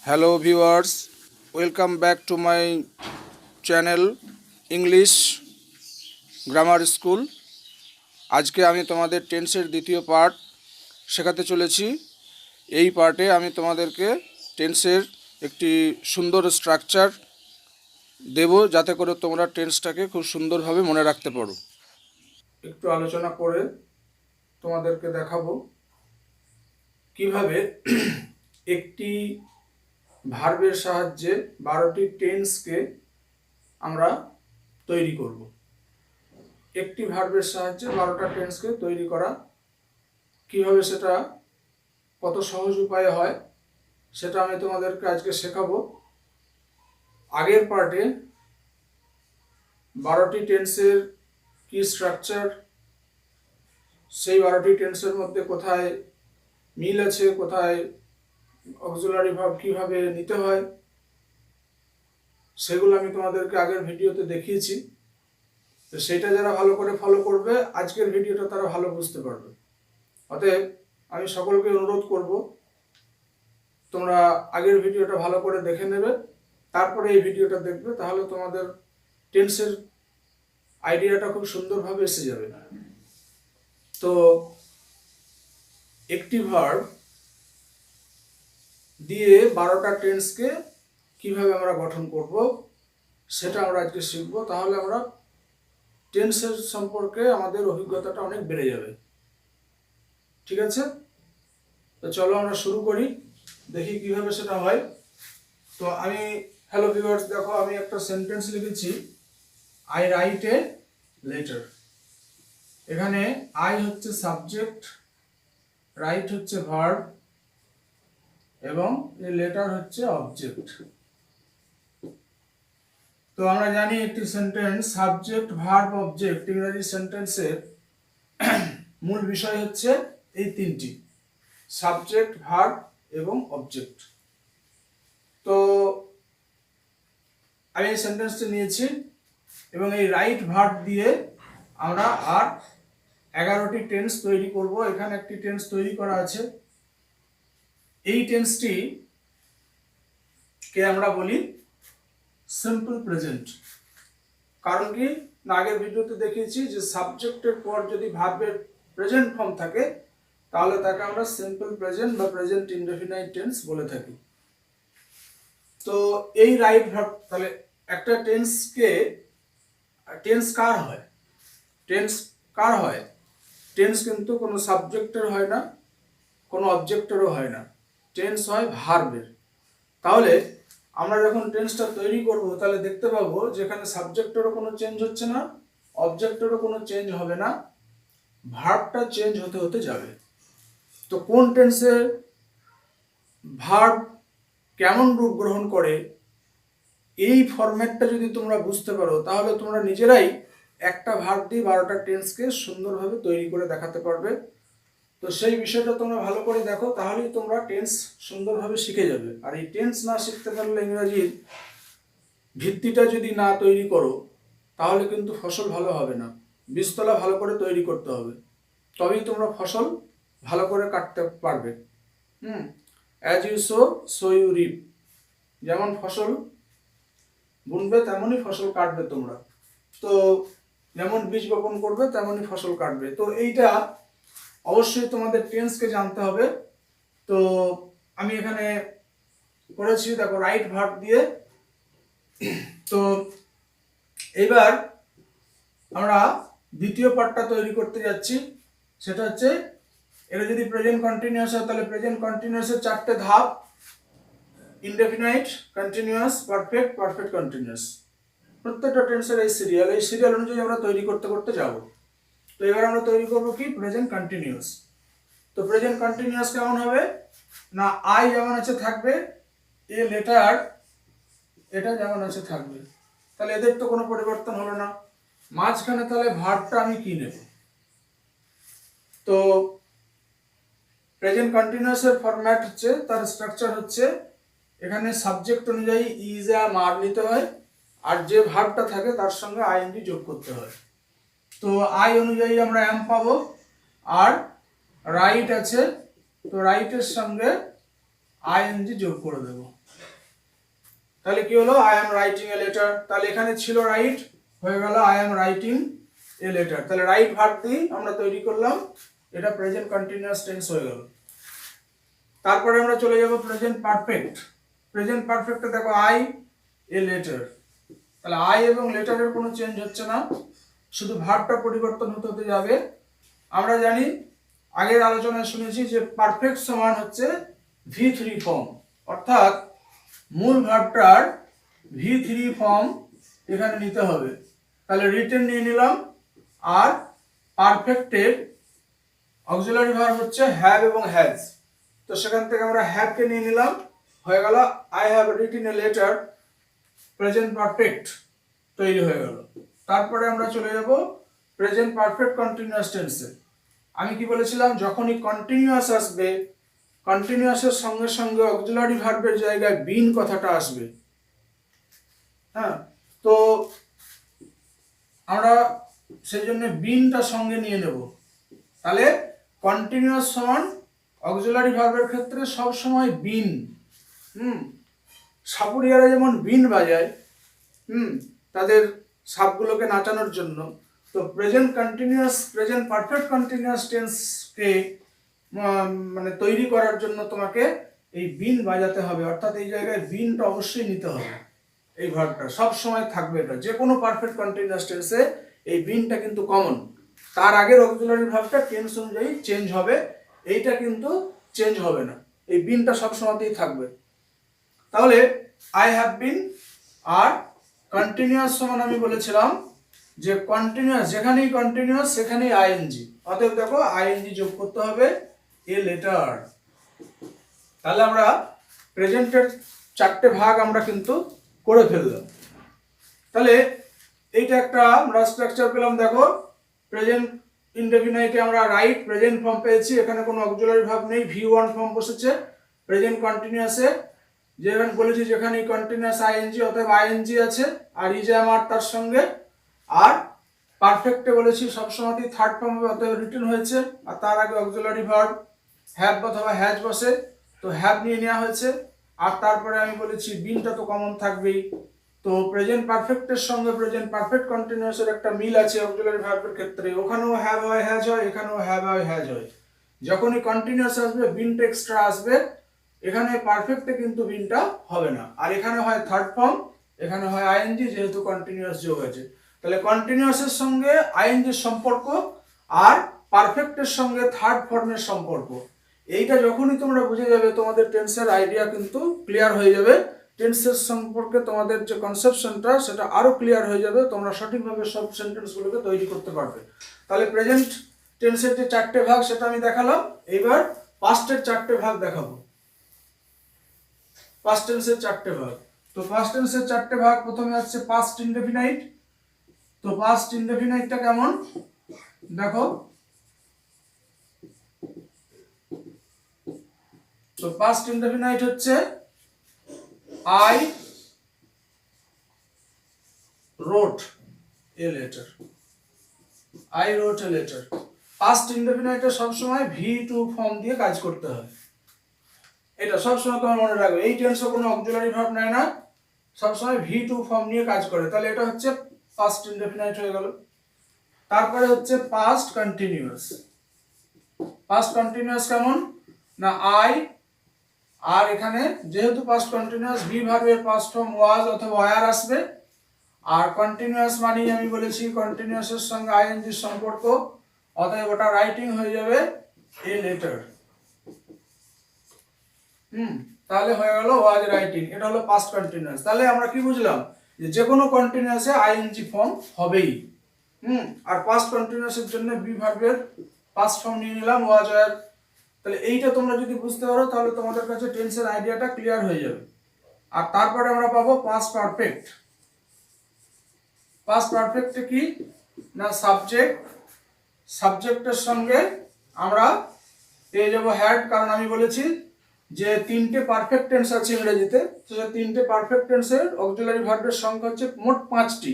Hello viewers, welcome back to my channel English grammar school. আজকে আমি তোমাদের টেন্সের দ্বিতীয় পার্ট শেখাতে চলেছি। এই পার্টে আমি তোমাদেরকে টেন্সের একটি সুন্দর স্ট্রাকচার দেব, যাতে করে তোমরা টেন্সটাকে খুব সুন্দরভাবে মনে রাখতে পারো। একটু আলোচনা করে তোমাদেরকে দেখাবো কিভাবে একটি ভার্বের সাহায্যে 12টি টেন্সকে আমরা তৈরি করব। একটি ভার্বের সাহায্যে 12টা টেন্সকে তৈরি করা কিভাবে, সেটা কত সহজ উপায়ে হয় সেটা আমি তোমাদেরকে আজকে শেখাবো। আগের পার্টে 12টি টেন্সের কি স্ট্রাকচার, সেই 12টি টেন্সের মধ্যে কোথায় মিল আছে, কোথায় অক্সিলারি ভার্ব কিভাবে নিতে হয়, সেগুলো আমি তোমাদেরকে আগের ভিডিওতে দেখিয়েছি। তো সেটা যারা ভালো করে ফলো করবে, আজকের ভিডিওটা তারা ভালো বুঝতে পারবে। অতএব আমি সকলকে অনুরোধ করব, তোমরা আগের ভিডিওটা ভালো করে দেখে নেবে, তারপরে এই ভিডিওটা দেখবে, তাহলে তোমাদের টেন্সের আইডিয়াটা খুব সুন্দরভাবে এসে যাবে। তো একটি ভার্ব দিয়ে 12টা টেন্সকে কিভাবে আমরা গঠন করব সেটা আমরা আজকে শিখব। তাহলে আমরা টেন্সের সম্পর্কে আমাদের অভিজ্ঞতাটা অনেক বেড়ে যাবে। ঠিক আছে, তো চলো আমরা শুরু করি, দেখি কিভাবে সেটা হয়। তো আমি, হ্যালো ভিউয়ার্স, দেখো আমি একটা সেন্টেন্স লিখেছি, আই রাইট এ লেটার। এখানে আই হচ্ছে সাবজেক্ট, রাইট হচ্ছে ভার্ব এবং এই লেটার হচ্ছে অবজেক্ট। তো আমরা জানি একটি সেন্টেন্স সাবজেক্ট ভার্ব অবজেক্ট, ইংরেজি সেন্টেন্সের মূল বিষয় হচ্ছে এই তিনটি, সাবজেক্ট ভার্ব এবং অবজেক্ট। তো আমি এই সেন্টেন্সটি নিয়েছি এবং এই রাইট ভার্ব দিয়ে আমরা আর 11টি টেন্স তৈরি করব। এখানে একটি টেন্স তৈরি করা আছে, এই টেন্সটি কে আমরা বলি সিম্পল প্রেজেন্ট। কারণ কি, না আগের ভিডিওতে দেখিয়েছি যে সাবজেক্টের পর যদি ভার্বের প্রেজেন্ট ফর্ম থাকে তাহলে তাকে আমরা সিম্পল প্রেজেন্ট বা প্রেজেন্ট ইনডেফিনাইট টেন্স বলে থাকি। তো এই রাইট ভার্ব, তাহলে একটা টেন্সকে, টেন্স কার হয়, টেন্স কার হয়? টেন্স কিন্তু কোনো সাবজেক্টের হয় না, কোনো অবজেক্টেরও হয় না, টেন্স হয় ভার্বের। তাহলে আমরা যখন টেন্সটা তৈরি করব তাহলে দেখতে পাবো যে এখানে সাবজেক্টেরও কোনো চেঞ্জ হচ্ছে না, অবজেক্টেরও কোনো চেঞ্জ হবে না, ভার্বটা চেঞ্জ হতে হতে যাবে। তো কোন টেন্সে ভার্ব কেমন রূপ গ্রহণ করে, এই ফরম্যাটটা যদি তোমরা বুঝতে পারো তাহলে তোমরা নিজেরাই একটা ভার্ব দিয়ে 12টা টেন্সকে সুন্দরভাবে তৈরি করে দেখাতে পারবে। তো সেই বিষয়টা তোমরা ভালো করে দেখো, তাহলেই তোমরা টেন্স সুন্দরভাবে শিখে যাবে। আর এই টেন্স না শিখতে পারলে, ইংরাজির ভিত্তিটা যদি না তৈরি করো তাহলে কিন্তু ফসল ভালো হবে না। বীজতলা ভালো করে তৈরি করতে হবে, তবেই তোমরা ফসল ভালো করে কাটতে পারবে। As you sow so you reap, যেমন ফসল বুনবে তেমনই ফসল কাটবে তোমরা। তো যেমন বীজ বপন করবে তেমনই ফসল কাটবে। তো এইটা অবশ্যই তোমাদের টেন্সকে জানতে হবে। তো আমি এখানে করেছি, দেখো রাইট ভার্ব দিয়ে। তো এবার আমরা দ্বিতীয় পার্টটা তৈরি করতে যাচ্ছি, সেটা হচ্ছে এটা যদি প্রেজেন্ট কন্টিনিউয়াস হয় তাহলে প্রেজেন্ট কন্টিনিউয়াসের 4টে ধাপ, indefinite, continuous, perfect, perfect continuous. প্রত্যেকটা টেন্সের এই সিরিয়াল অনুযায়ী আমরা তৈরি করতে করতে যাব। তো এবার আমরা তৈরি করবো কি, প্রেজেন্ট কন্টিনিউয়াস। তো প্রেজেন্ট কন্টিনিউয়াস কেমন হবে না, আই যেমন আছে থাকবে, এ লেটার এটা যেমন আছে থাকবে, তাহলে এদের তো কোনো পরিবর্তন হলো না। মাঝখানে তাহলে ভার্বটা আমি কি নেব? তো প্রেজেন্ট কন্টিনিউয়াসের ফরম্যাট হচ্ছে, তার স্ট্রাকচার হচ্ছে, এখানে সাবজেক্ট অনুযায়ী ইজ আ মার নিতে হয়, আর যে ভার্বটা থাকে তার সঙ্গে আইএনজি যোগ করতে হয়। তো আই অনুযায়ী আমরা এম পাবো, আর রাইট আছে, তো রাইটের সঙ্গে আইএনজি যোগ করে দেব। তাহলে কি হলো, I am writing a letter. তাহলে এখানে ছিল রাইট, হয়ে গেল I am writing a letter. তাহলে রাইট ভার্ব দিয়ে আমরা তৈরি করলাম, এটা প্রেজেন্ট কন্টিনিউয়াস টেন্স হয়ে গেল। তারপরে আমরা চলে যাব প্রেজেন্ট পারফেক্ট। প্রেজেন্ট পারফেক্টে দেখো আই এ লেটার। তাহলে আই এবং লেটারের কোনো চেঞ্জ হচ্ছে না, শুধু ভার্বটা পরিবর্তন হতে হতে যাবে। আমরা জানি, আগের আলোচনায় শুনেছি যে পারফেক্ট সমান হচ্ছে V3 ফর্ম, অর্থাৎ মূল ভার্বটার V3 ফর্ম এখানে নিতে হবে। তাহলে রিটেন নিয়ে নিলাম, আর পারফেক্টের অক্সিলারি ভার্ব হচ্ছে হ্যাভ এবং হ্যাজ। তো সেখান থেকে আমরা হ্যাভকে নিয়ে নিলাম, হয়ে গেল I have written a letter, present perfect তৈরি হয়ে গেল। তারপরে আমরা চলে যাব প্রেজেন্ট পারফেক্ট কন্টিনিউয়াস টেন্সে। আমি কি বলেছিলাম, যখনই কন্টিনিউয়াস আসবে, কন্টিনিউয়াসের সঙ্গে সঙ্গে অক্সিলারি ভার্বের জায়গায় বিন কথাটা আসবে। হ্যাঁ, তো আমরা সেই জন্য বিনটা সঙ্গে নিয়ে নেব। তাহলে কন্টিনিউয়াস সমান অক্সিলারি ভার্বের ক্ষেত্রে সব সময় বিন। সাপুরিয়ারা যেমন বিন বাজায় তাদের সাপগুলোকে নাচানোর জন্য, তো present continuous, present perfect continuous টেন্সকে মানে তৈরি করার জন্য তোমাকে এই বিন বাজাতে হবে, অর্থাৎ এই জায়গায় বিনটা অবশ্যই নিতে হবে। এই ভার্বটা সব সময় থাকবে, এটা যে কোনো পারফেক্ট কন্টিনিউয়াস টেন্সে এই বিনটা কিন্তু কমন। তার আগের অক্সিলারি ভার্বটা টেন্স অনুযায়ী চেঞ্জ হবে, এইটা কিন্তু চেঞ্জ হবে না, এই বিনটা সব সময়তেই থাকবে। তাহলে আই হ্যাভ বিন আর কন্টিনিউয়াস সমান আমি বলেছিলাম যে কন্টিনিউয়াস যেখানেই কন্টিনিউয়াস সেখানেই আইএনজি, অতএব দেখো আইএনজি যোগ করতে হবে এ লেটার। তাহলে আমরা প্রেজেন্টের চারটে ভাগ আমরা কিন্তু করে ফেললাম। তাহলে এইটা একটা আমরা স্ট্রাকচার পেলাম। দেখো প্রেজেন্ট ইনডেফিনাইটে আমরা রাইট প্রেজেন্ট ফর্ম পেয়েছি, এখানে কোনো অক্সিলারি ভার্ব নেই, V1 ফর্ম বসেছে। প্রেজেন্ট কন্টিনিউয়াসে যেখানে বলেছি যেখানে কন্টিনিউয়াস আইএনজি, অতএব আইএনজি আছে আর ইজ এম আর তার সঙ্গে। আর পারফেক্টে বলেছি সবসময়ই থার্ড ফর্ম হবে, অতএব রিটেন হয়েছে, আর তার আগে অক্সিলারি ভার্ব হ্যাভ অথবা হ্যাজ বসে, তো হ্যাভ নিয়ে নেওয়া হয়েছে। আর তারপরে আমি বলেছি বিনটা তো কমন থাকবেই। তো প্রেজেন্ট পারফেক্টের সঙ্গে প্রেজেন্ট পারফেক্ট কন্টিনিউয়াসের একটা মিল আছে অক্সিলারি ভার্বের ক্ষেত্রে, ওখানেও হ্যাভ হয় হ্যাজ হয়, এখানেও হ্যাভ হয় হ্যাজ হয়। যখনই কন্টিনিউয়াস আসবে বিনটা এক্সট্রা আসবে, এখানে পারফেক্টে কিন্তু বিনটা হবে না। আর এখানে হয় থার্ড ফর্ম, এখানে হয় আইএনজি, যেহেতু কন্টিনিউয়াস যোগ আছে। তাহলে কন্টিনিউয়াসের সঙ্গে আইএনজির সম্পর্ক আর পারফেক্টের সঙ্গে থার্ড ফর্মের সম্পর্ক, এইটা যখনই তোমরা বুঝে যাবে তোমাদের টেন্সের আইডিয়া কিন্তু ক্লিয়ার হয়ে যাবে। টেন্সের সম্পর্কে তোমাদের যে কনসেপশনটা সেটা আরো ক্লিয়ার হয়ে যাবে, তোমরা সঠিকভাবে সব সেন্টেন্সগুলোকে তৈরি করতে পারবে। তাহলে প্রেজেন্ট টেন্সের যে চারটে ভাগ সেটা আমি দেখালাম, এইবার পাস্টের চারটে ভাগ দেখাবো। পাস্ট টেন্সের চারটে ভাগ, তো পাস্ট টেন্সের চারটে ভাগ প্রথমে আসছে পাস্ট ইনডেফিনাইট। তো পাস্ট ইনডেফিনাইটটা কেমন দেখো, তো পাস্ট ইনডেফিনাইট হচ্ছে I wrote a letter, I wrote a letter. Past ইনডেফিনাইটে সবসময় V2 ফর্ম দিয়ে কাজ করতে হয়, এটা সবসময় তোমার মনে রাখবে। এই টেন্সে কোনো অক্সিলারি ভার্ব নেয় না, সবসময় V2 ফর্ম নিয়ে কাজ করে। তাহলে এটা হচ্ছে পাস্ট ইনডেফিনাইট হয়ে গেল। তারপরে হচ্ছে পাস্ট কন্টিনিউয়াস। পাস্ট কন্টিনিউয়াস কেমন না, আই, আর এখানে যেহেতু পাস্ট কন্টিনিউয়াস বি ভার্বের পাস্ট ফর্ম ওয়াজ অথবা ওয়্যার আসবে। আর কন্টিনিউয়াস মানেই আমি বলেছি কন্টিনিউয়াসের সঙ্গে আইএনজির সম্পর্ক, অতএব ওটা রাইটিং হয়ে যাবে এ লেটার। তাহলে হয়ে গেল ওয়াজ রাইটিং, এটা হলো পাস্ট কন্টিনিউয়াস। তাহলে আমরা কি বুঝলাম, যে কোনো কন্টিনিউয়াসে আইএনজি ফর্ম হবেই। আর পাস্ট কন্টিনিউয়াসের জন্য বি ভার্বের পাস্ট ফর্ম নিয়ে নিলাম ওয়াজ ওয়্যার। তাহলে এইটা তোমরা যদি বুঝতে পারো তাহলে তোমাদের কাছে টেন্সের আইডিয়াটা ক্লিয়ার হয়ে যাবে। আর তারপরে আমরা পাবো পাস্ট পারফেক্ট। পাস্ট পারফেক্টে কি না, সাবজেক্ট, সাবজেক্টের সঙ্গে আমরা পেয়ে যাবো হ্যাড, কারণ আমি বলেছি যে তিনটে পারফেক্ট টেন্স আছে ইংরেজিতে, তো সেই তিনটে পারফেক্ট টেন্সের অক্সিলারি ভার্বের সংখ্যা হচ্ছে মোট 5টি,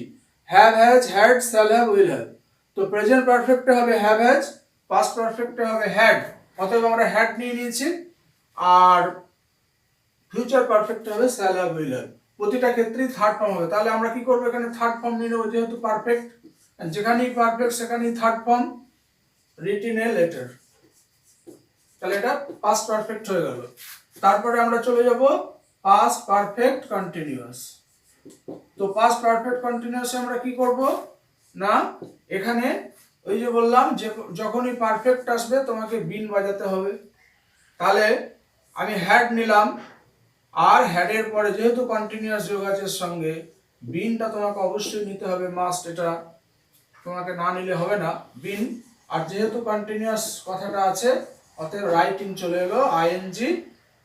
have has had shall have will have. তো প্রেজেন্ট পারফেক্টে হবে হ্যাভ হ্যাজ, পাস্ট পারফেক্টে হবে হ্যাড, অতএব আমরা হ্যাড নিয়ে নিয়েছি। আর ফিউচার পারফেক্টে হবে শ্যাল হ্যাভ উইল হ্যাভ। প্রতিটা ক্ষেত্রেই থার্ড ফর্ম হবে। তাহলে আমরা কি করব, এখানে থার্ড ফর্ম নিয়ে নেব, যেহেতু পারফেক্ট, যেখানেই পারফেক্ট সেখানেই থার্ড ফর্ম, রিটেন এ লেটার। তাহলে এটা পাস্ট পারফেক্ট হয়ে গেল। তারপরে আমরা চলে যাব পাস্ট পারফেক্ট কন্টিনিউয়াস। তো পাস্ট পারফেক্ট কন্টিনিউয়াসে আমরা কি করব না, এখানে ওই যে বললাম যে যখনই পারফেক্ট আসবে তোমাকে বিন বাজাতে হবে। তাহলে আমি হ্যাড নিলাম, আর হ্যাডের পরে যেহেতু কন্টিনিউয়াস যোগ আছে সঙ্গে, বিনটা তোমাকে অবশ্যই নিতে হবে, মাস্ট, এটা তোমাকে না নিলে হবে না, বিন। আর যেহেতু কন্টিনিউয়াস কথাটা আছে, অতএব রাইটিং চলে এলো, আইএনজি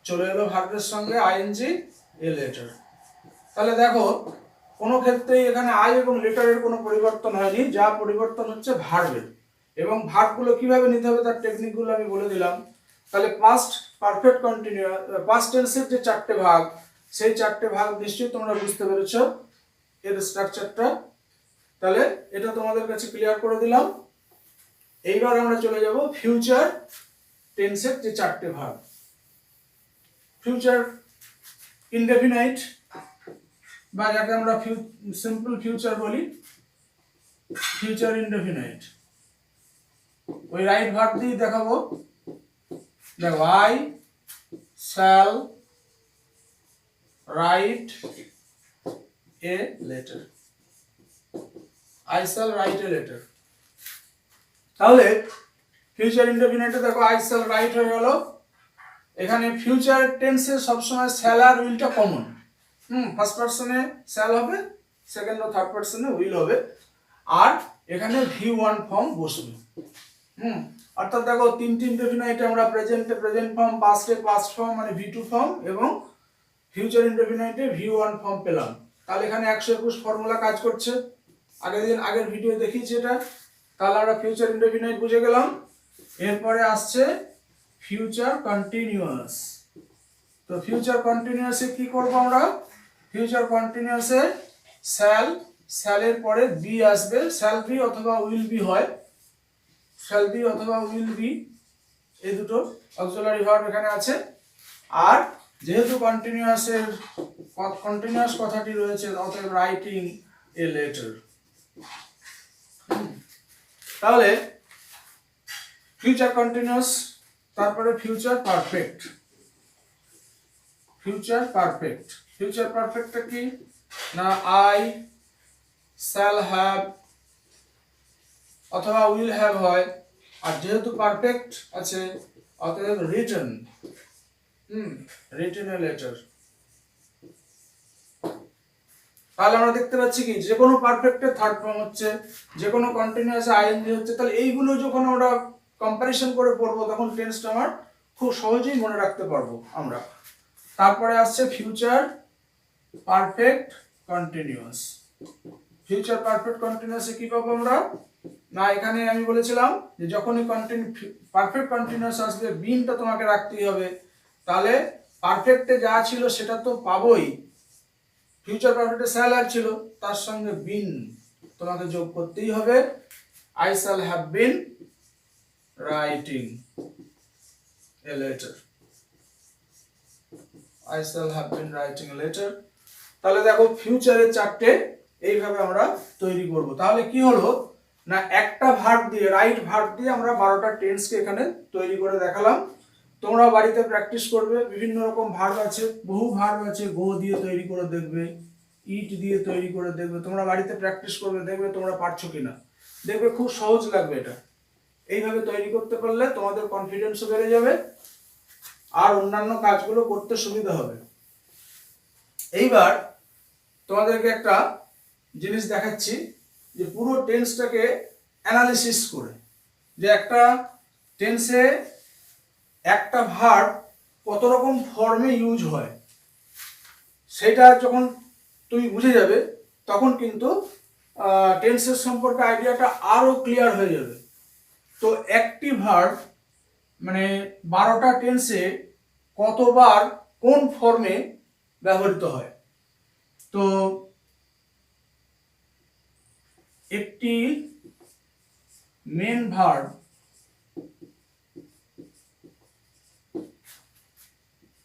চলে এলো ভার্বের সঙ্গে, আইএনজি এ লেটার। তাহলে দেখো কোনো ক্ষেত্রেই এখানে আই এবং লেটারের কোনো পরিবর্তন হয়নি, যা পরিবর্তন হচ্ছে ভার্বের। এবং ভার্বগুলো কিভাবে নিতে হবে তার টেকনিকগুলো আমি বলে দিলাম। তাহলে পাস্ট পারফেক্ট কন্টিনিউয়াস, পাস্ট টেন্সের যে চারটে ভাগ, সেই চারটে ভাগ নিশ্চয়ই তোমরা বুঝতে পেরেছো এর স্ট্রাকচারটা। তাহলে এটা তোমাদের কাছে ক্লিয়ার করে দিলাম। এইবার আমরা চলে যাব ফিউচার টেন্সের যে চারটে ভাগ। ফিউচার ইনডেফিনাইট, বা যাকে আমরা সিম্পল ফিউচার বলি, ফিউচার ইনডেফিনাইট, ওই রাইট ভার্ব দিয়ে দেখাবো। দেখো, I shall write a letter, I shall write a letter. তাহলে ফিউচার ইনডেফিনাইটে দেখো আই শ্যাল রাইট হয়ে গেল। এখানে ফিউচার টেন্সে সবসময় শ্যাল আর উইলটা কমন। ফার্স্ট পারসনে শ্যাল হবে, সেকেন্ড ও থার্ড পারসনে উইল হবে, আর এখানে V1 ফর্ম বসবে। অর্থাৎ দেখো তিনটি ইনডেফিনাইটে আমরা প্রেজেন্টে প্রেজেন্ট ফর্ম, পাস্টে পাস্ট ফর্ম মানে V2 ফর্ম, এবং ফিউচার ইনডেফিনাইটে V1 ফর্ম পেলাম। তাহলে এখানে 121 ফর্মুলা কাজ করছে, আগের ভিডিও দেখিয়েছি এটা। তাহলে আমরা ফিউচার ইনডেফিনাইট বুঝে গেলাম। এরপরে আসছে ফিউচার কন্টিনিউয়াস। তো ফিউচার কন্টিনিউয়াসে কি করব আমরা, ফিউচার কন্টিনিউয়াসে শ্যালের পরে বি আসবে, শ্যাল বি অথবা উইল বি হয়, শ্যাল বি অথবা উইল বি, এই দুটো অক্সিলারি ভার্ব এখানে আছে। আর যেহেতু কন্টিনিউয়াস কথাটি রয়েছে, অতএব রাইটিং এ লেটার। তাহলে ফিউচার কন্টিনিউয়াস, তারপরে future perfect. Future perfect, future পারফেক্টটা কি না, আই শ্যাল হ্যাভ অথবা উইল হ্যাভ হয়, আর যেহেতু পারফেক্ট আছে অতএব রিটেন, রিটেন এ লেটার। তাহলে আমরা দেখতে পাচ্ছি কি, যে কোনো পারফেক্টের থার্ড ফর্ম হচ্ছে, যে কোনো কন্টিনিউয়াসে আইএনজি হচ্ছে। তাহলে এইগুলো যখন আমরা কম্পারিশন করে পড়বো, তখন টেন্সটা আমার খুব সহজেই মনে রাখতে পারবো আমরা। তারপরে আসছে future perfect continuous. Future perfect কন্টিনিউয়াসে কি পাবো আমরা না, এখানে আমি বলেছিলাম যে যখনই পারফেক্ট কন্টিনিউয়াস আসবে, বিনটা তোমাকে রাখতেই হবে। তাহলে পারফেক্টে যা ছিল সেটা তো পাবোই, ফিউচার পারফেক্টে শ্যাল আর ছিল, তার সঙ্গে বিন তোমাকে যোগ করতেই হবে। I shall have been writing a letter, I shall have been writing a letter. তাহলে দেখো ফিউচারের চারটে এইভাবে আমরা তৈরি করব। তাহলে কি হলো না, একটা ভার্ব দিয়ে, রাইট ভার্ব দিয়ে আমরা 12টা টেন্সকে এখানে তৈরি করে দেখালাম। তোমরা বাড়িতে প্র্যাকটিস করবে, বিভিন্ন রকম ভার্ব আছে, বহু ভার্ব আছে, গো দিয়ে তৈরি করে দেখবে, ইট দিয়ে তৈরি করে দেখবে। তোমরা বাড়িতে প্র্যাকটিস করবে, দেখবে তোমরা পারছো কিনা, দেখবে খুব সহজ লাগবে। এটা এইভাবে তৈরি করতে পারলে তোমাদের কনফিডেন্সও বেড়ে যাবে, আর অন্যান্য কাজগুলো করতে সুবিধা হবে। এইবার তোমাদেরকে একটা জিনিস দেখাচ্ছি, যে পুরো টেন্সটাকে অ্যানালিসিস করে, যে একটা টেন্সে একটা ভার্ব কত রকম ফর্মে ইউজ হয়, সেটা যখন তুমি বুঝে যাবে, তখন কিন্তু টেন্সের সম্পর্কে আইডিয়াটা আরো ক্লিয়ার হয়ে যাবে। তো একটি ভার্ব মানে 12টা টেন্সে কতবার কোন ফর্মে ব্যবহৃত হয়। তো একটি মেন ভার্ব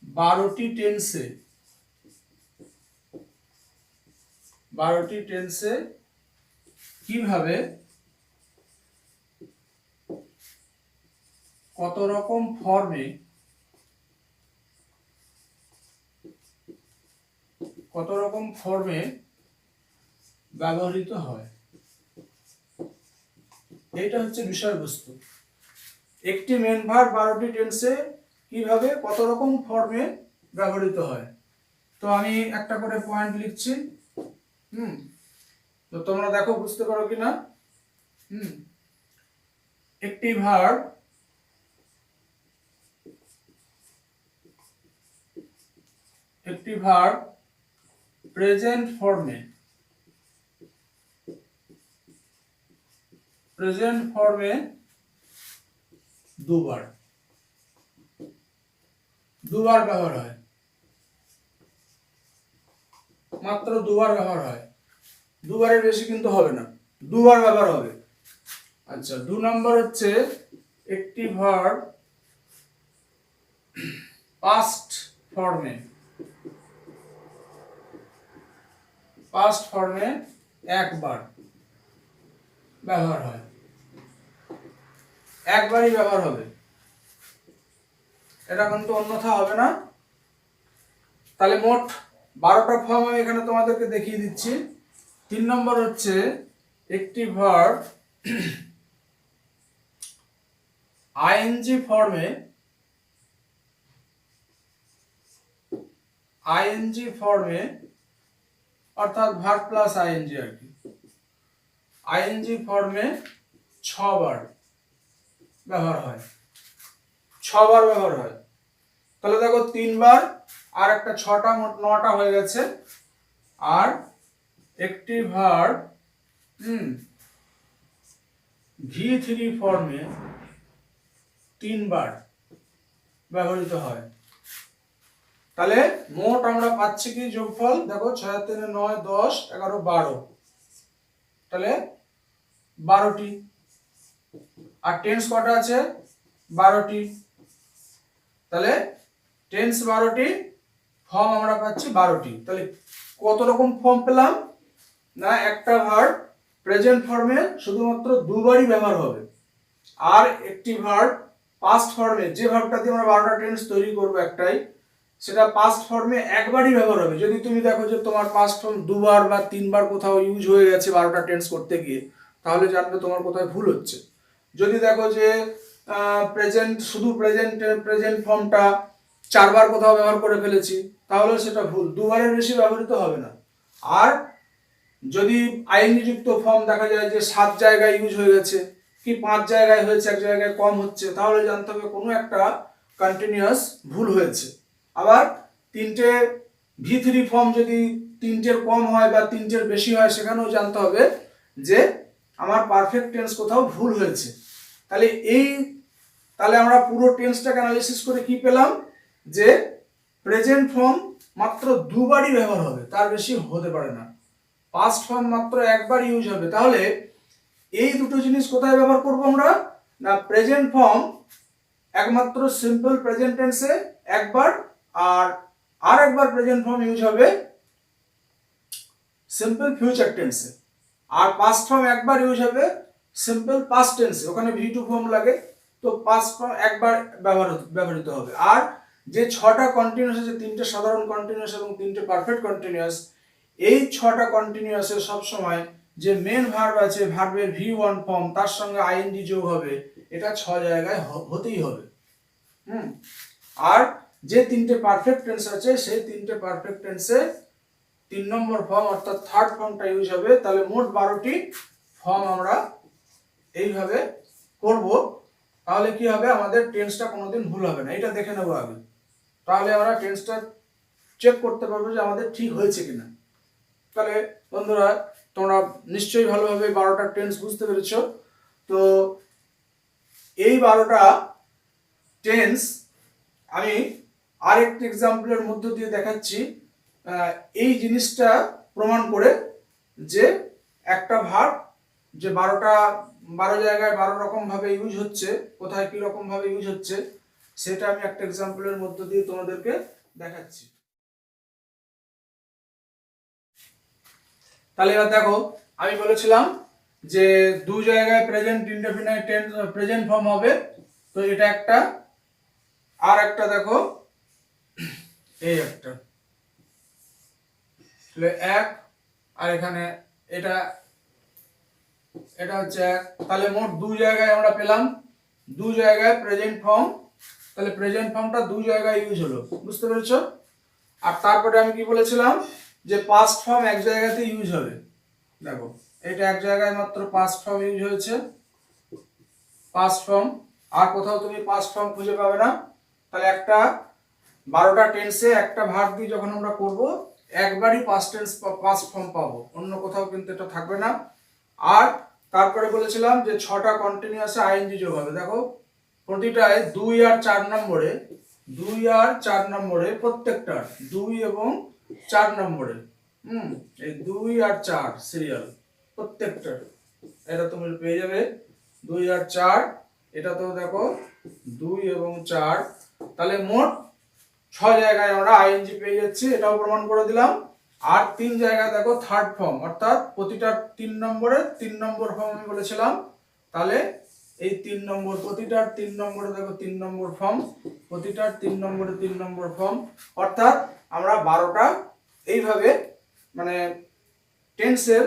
12টি টেন্সে 12টি টেন্সে কিভাবে কত রকম ফর্মে ব্যবহৃত হয়, এটা হচ্ছে বিষয়বস্তু। একটি মেন ভার্ব 12টি টেন্সে কিভাবে কত রকম ফর্মে ব্যবহৃত হয়। তো আমি একটা করে পয়েন্ট লিখছি, তো তোমরা দেখো বুঝতে পারো কিনা। একটি ভার্ব প্রেজেন্ট ফর্মে দুবার ব্যবহার হয়, মাত্র দুবার ব্যবহার হয়, দুবারের বেশি কিন্তু হবে না, দুবার ব্যবহার হবে। আচ্ছা, 2 নম্বর হচ্ছে একটি ভার্ব পাস্ট ফর্মে একবার ব্যবহার হয়, একবারই ব্যবহার হবে, এটা কিন্তু অন্যথা হবে না। তাহলে মোট 12টা ফর্ম আমি এখানে তোমাদেরকে দেখিয়ে দিচ্ছি। 3 নম্বর হচ্ছে একটি ভার্ব আইএনজি ফর্মে অর্থাৎ ভার্ব প্লাস আইএনজি আর কি, আইএনজি ফর্মে 6 বার ব্যবহার হয়, 6 বার ব্যবহার হয়। তাহলে দেখো 3 বার আর একটা 6টা, মোট 9টা হয়ে গেছে। আর একটি ভার্ব V3 ফর্মে 3 বার ব্যবহৃত হয়। তাহলে মোট আমরা পাচ্ছি কি যোগফল, দেখো 6 3 9 10 11 12, তাহলে 12টি। আর টেন্স কটা আছে? 12টি। তাহলে টেন্স 12টি, ফর্ম আমরা পাচ্ছি 12টি। তাহলে কত রকম ফর্ম পেলাম না, একটা ভার্ব প্রেজেন্ট ফর্মে শুধুমাত্র দুবারই ব্যবহার হবে, আর একটি ভার্ব পাস্ট ফর্মে, যে ভার্বটা দিয়ে আমরা 12টা টেন্স তৈরি করব একটাই, সেটা পাস্ট ফর্মে একবারই ব্যবহার হবে। যদি তুমি দেখো যে তোমার পাস্ট ফর্ম 2 বার বা 3 বার কোথাও ইউজ হয়ে গেছে 12টা টেন্স করতে গিয়ে, তাহলে জানবে তোমার কোথায় ভুল হচ্ছে। যদি দেখো যে শুধু প্রেজেন্ট ফর্মটা 4 বার কোথাও ব্যবহার করে ফেলেছি, তাহলে সেটা ভুল, 2 বারের বেশি ব্যবহৃত হবে না। আর যদি আইএনজি যুক্ত ফর্ম দেখা যায় যে 7 জায়গায় ইউজ হয়ে গেছে, কি 5 জায়গায় হয়েছে, এক জায়গায় কম হচ্ছে, তাহলে জানতে হবে কোনো একটা কন্টিনিউয়াস ভুল হয়েছে। আবার 3টে V3 ফর্ম যদি 3টের কম হয় বা 3টের বেশি হয়, সেখানেও জানতে হবে যে আমার পারফেক্ট টেন্স কোথাও ভুল হয়েছে। তাহলে আমরা পুরো টেন্সটাকে অ্যানালিসিস করে কি পেলাম, যে প্রেজেন্ট ফর্ম মাত্র 2 বারই ব্যবহার হবে, তার বেশি হতে পারে না। পাস্ট ফর্ম মাত্র একবার ইউজ হবে। তাহলে এই দুটো জিনিস কোথায় ব্যবহার করব আমরা, না প্রেজেন্ট ফর্ম একমাত্র সিম্পল প্রেজেন্ট টেন্সে একবার, আর একবার প্রেজেন্ট ফর্ম ইউজ হবে সিম্পল ফিউচার টেন্সে, আর পাস্ট ফর্ম একবার ইউজ হবে সিম্পল পাস্ট টেন্সে, ওখানে V2 ফর্ম লাগে, তো পাস্ট ফর্ম একবার ব্যবহৃত হবে। আর যে 6টা কন্টিনিউয়াস আছে, 3টে সাধারণ কন্টিনিউয়াস এবং 3টে পারফেক্ট কন্টিনিউয়াস, এই 6টা কন্টিনিউয়াসে সব সময় যে মেন ভার্ব আছে, ভার্বের V1 ফর্ম, তার সঙ্গে আইএনজি যোগ হবে, এটা 6 জায়গায় হতেই হবে। আর যে 3টে পারফেক্ট টেন্স আছে, সেই 3টে পারফেক্ট টেন্সে 3 নম্বর ফর্ম অর্থাৎ থার্ড ফর্মটা ইউজ হবে। তাহলে মোট 12টি ফর্ম আমরা এইভাবে করব। তাহলে কি হবে, আমাদের টেন্সটা কোনোদিন ভুল হবে না। এটা দেখে নেব আগে, তাহলে আমরা টেন্সটা চেক করতে পারবো যে আমাদের ঠিক হয়েছে কিনা। তাহলে বন্ধুরা, তোমরা নিশ্চয়ই ভালোভাবে 12টা টেন্স বুঝতে পেরেছো। তো এই 12টা টেন্স আমি আরেকটি এক্সাম্পলের মধ্য দিয়ে দেখাচ্ছি, এই জিনিসটা প্রমাণ করে যে একটা ভার্ব যে 12 জায়গায় 12 রকম ভাবে ইউজ হচ্ছে, কোথায় কি রকম ভাবে ইউজ হচ্ছে, সেটা আমি একটা এক্সাম্পলের মধ্য দিয়ে তোমাদেরকে দেখাচ্ছি। তাহলে এবার দেখো, আমি বলেছিলাম যে দু জায়গায় present indefinite tense present form হবে। তো এটা একটা, আর একটা দেখো এই একটা, তাহলে এক, আর এখানে এটা এটা হচ্ছে এক। তাহলে মোট দু জায়গায় আমরা পেলাম, দু জায়গায় প্রেজেন্ট ফর্ম। তাহলে প্রেজেন্ট ফর্মটা দু জায়গায় ইউজ হলো, বুঝতে পেরেছো? আর তারপরে আমি কি বলেছিলাম যে পাস্ট ফর্ম এক জায়গাতে ইউজ হবে। দেখো এটা এক জায়গায় মাত্র পাস্ট ফর্ম ইউজ হয়েছে, পাস্ট ফর্ম, আর কোথাও তুমি পাস্ট ফর্ম খুঁজে পাবে না। তাহলে একটা 12টা টেন্সে একটা ভার্ব দিয়ে যখন আমরা করব একবারই পাস্ট টেন্স পাস্ট ফর্ম পাবো, অন্য কোথাও কিন্তু এটা থাকবে না। আর তারপরে বলেছিলাম যে 6টা কন্টিনিউয়াসে আইএনজি যোগ হবে। দেখো প্রতিটায় 2 আর 4 নম্বরে, 2 আর 4 নম্বরে, প্রত্যেকটার 2 এবং 4 নম্বরে, এই 2 আর 4 সিরিয়াল প্রত্যেকটার, এটা তুমি পেয়ে যাবে 2 আর 4। এটা তো দেখো 2 এবং 4, তাহলে মোট 6 জায়গায় আমরা আইএনজি পেয়ে যাচ্ছি, এটাও প্রমাণ করে দিলাম। আর 3 জায়গায় দেখো থার্ড ফর্ম, অর্থাৎ প্রতিটা 3 নম্বরে 3 নম্বর ফর্ম আমি বলেছিলাম। তাহলে এই 3 নম্বর, প্রতিটার 3 নম্বরে দেখো 3 নম্বর ফর্ম, প্রতিটার 3 নম্বরে 3 নম্বর ফর্ম। অর্থাৎ আমরা 12টা এইভাবে, মানে টেন্সের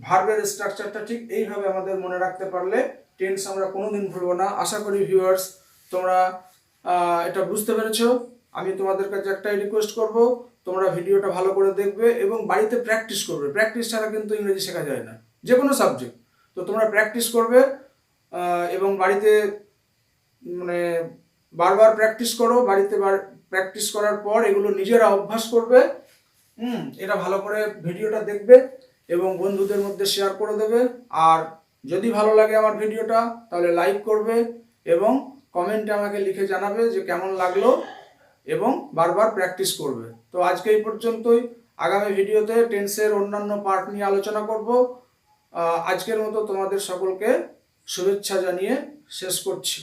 ভার্বের স্ট্রাকচারটা ঠিক এইভাবে আমাদের মনে রাখতে পারলে টেন্স আমরা কোনোদিন ভুলবো না। আশা করি ভিউয়ার্স তোমরা এটা বুঝতে পেরেছো। আমি তোমাদের কাছে একটাই রিকোয়েস্ট করব, তোমরা ভিডিওটা ভালো করে দেখবে এবং বাড়িতে প্র্যাকটিস করবে। প্র্যাকটিস ছাড়া কিন্তু ইংরেজি শেখা যায় না, যে কোনো সাবজেক্ট। তো তোমরা প্র্যাকটিস করবে এবং বাড়িতে মানে বারবার প্র্যাকটিস করো। বাড়িতে প্র্যাকটিস করার পর এগুলো নিজেরা অভ্যাস করবে। এটা ভালো করে ভিডিওটা দেখবে এবং বন্ধুদের মধ্যে শেয়ার করে দেবে। আর যদি ভালো লাগে আমার ভিডিওটা তাহলে লাইক করবে এবং কমেন্টে আমাকে লিখে জানাবে যে কেমন লাগলো, এবং বারবার প্র্যাকটিস করবে। তো আজকে এই পর্যন্তই। আগামী ভিডিওতে টেন্সের অন্যান্য পার্ট নিয়ে আলোচনা করব। আজকের মতো তোমাদের সকলকে শুভেচ্ছা জানিয়ে শেষ করছি।